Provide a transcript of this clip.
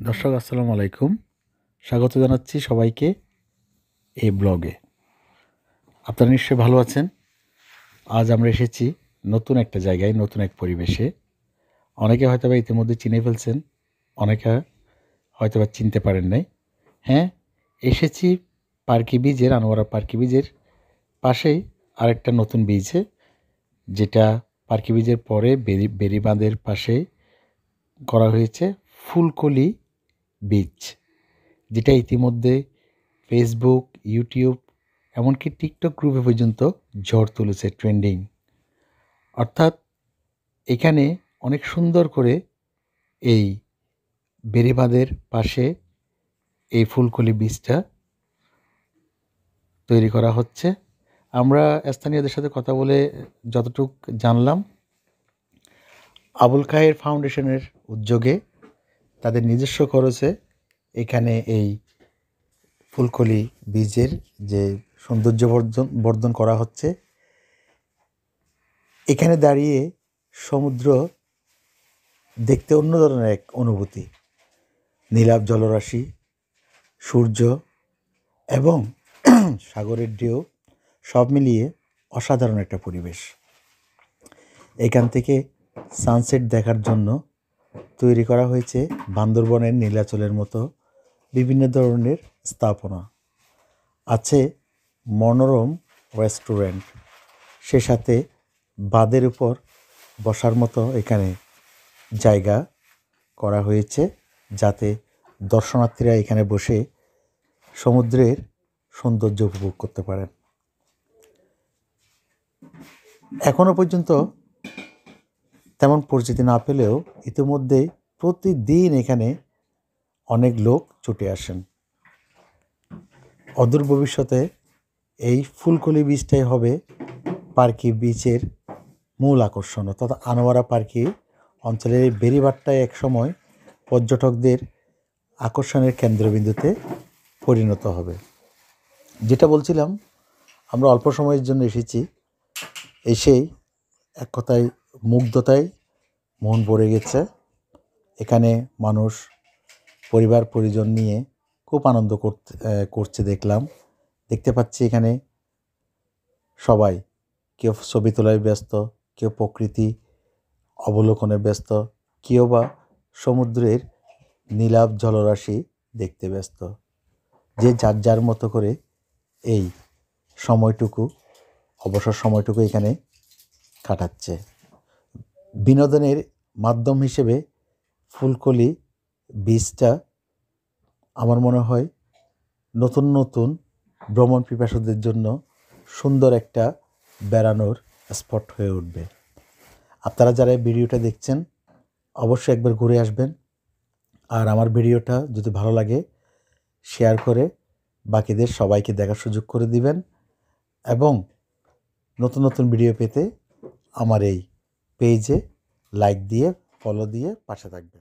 দর্শক আসসালামু আলাইকুম, স্বাগত জানাচ্ছি সবাইকে এই ব্লগে। আপনারা নিশ্চয়ই ভালো আছেন। আজ আমরা এসেছি নতুন একটা জায়গায়, নতুন এক পরিবেশে। অনেকে হয়তোবা ইতিমধ্যে চিনে ফেলছেন, অনেকে হয়তোবা চিনতে পারেন নাই। হ্যাঁ, এসেছি পার্কি ব্রিজের, আনোয়ারা পার্কি ব্রিজের পাশেই আরেকটা নতুন ব্রিজে, যেটা পার্কি ব্রিজের পরে বেড়িবাঁধের পাশে করা হয়েছে ফুলকলি ব্রিজ, যেটা ইতিমধ্যে ফেসবুক, ইউটিউব, এমনকি টিকটক গ্রুপে পর্যন্ত ঝড় তুলেছে, ট্রেন্ডিং। অর্থাৎ এখানে অনেক সুন্দর করে এই বেড়িবাঁধের পাশে এই ফুলকলি বীজটা তৈরি করা হচ্ছে। আমরা স্থানীয়দের সাথে কথা বলে যতটুক জানলাম, আবুল খায়ের ফাউন্ডেশনের উদ্যোগে তাদের নিজস্ব খরচে এখানে এই ফুলকলি বীজের যে সৌন্দর্য বর্ধন করা হচ্ছে। এখানে দাঁড়িয়ে সমুদ্র দেখতে অন্য ধরনের এক অনুভূতি, নীলাভ জলরাশি, সূর্য এবং সাগরের ঢেউ সব মিলিয়ে অসাধারণ একটা পরিবেশ। এখান থেকে সানসেট দেখার জন্য তৈরি করা হয়েছে বান্দরবনের নীলাচলের মতো বিভিন্ন ধরনের স্থাপনা। আছে মনোরম রেস্টুরেন্ট, সে সাথে বাঁধের উপর বসার মতো এখানে জায়গা করা হয়েছে, যাতে দর্শনার্থীরা এখানে বসে সমুদ্রের সৌন্দর্য উপভোগ করতে পারেন। এখনও পর্যন্ত তেমন পরিচিতি না পেলেও ইতিমধ্যে প্রতিদিন এখানে অনেক লোক ছুটে আসেন। অদূর ভবিষ্যতে এই ফুলকলি বীজটাই হবে পার্কি বিচের মূল আকর্ষণ, অর্থাৎ আনোয়ারা পার্কি অঞ্চলের এই বেড়িবাঁধটাই একসময় পর্যটকদের আকর্ষণের কেন্দ্রবিন্দুতে পরিণত হবে। যেটা বলছিলাম, আমরা অল্প সময়ের জন্য এসেছি, এসেই এক কথায় মুগ্ধতায় মন ভরে গেছে। এখানে মানুষ পরিবার পরিজন নিয়ে খুব আনন্দ করছে দেখতে পাচ্ছি। এখানে সবাই, কেউ ছবি তোলায় ব্যস্ত, কেউ প্রকৃতি অবলোকনে ব্যস্ত, কেউ বা সমুদ্রের নীলাভ জলরাশি দেখতে ব্যস্ত। যে যার যার মতো করে এই সময়টুকু, অবসর সময়টুকু এখানে কাটাচ্ছে। বিনোদনের মাধ্যম হিসেবে ফুলকলি বীজটা আমার মনে হয় নতুন নতুন ভ্রমণ পিপাসুদের জন্য সুন্দর একটা বেড়ানোর স্পট হয়ে উঠবে। আপনারা যারা এই ভিডিওটা দেখছেন অবশ্যই একবার ঘুরে আসবেন, আর আমার ভিডিওটা যদি ভালো লাগে শেয়ার করে বাকিদের সবাইকে দেখার সুযোগ করে দিবেন, এবং নতুন নতুন ভিডিও পেতে আমার এই পেজে লাইক দিয়ে, ফলো দিয়ে পাশে থাকবেন।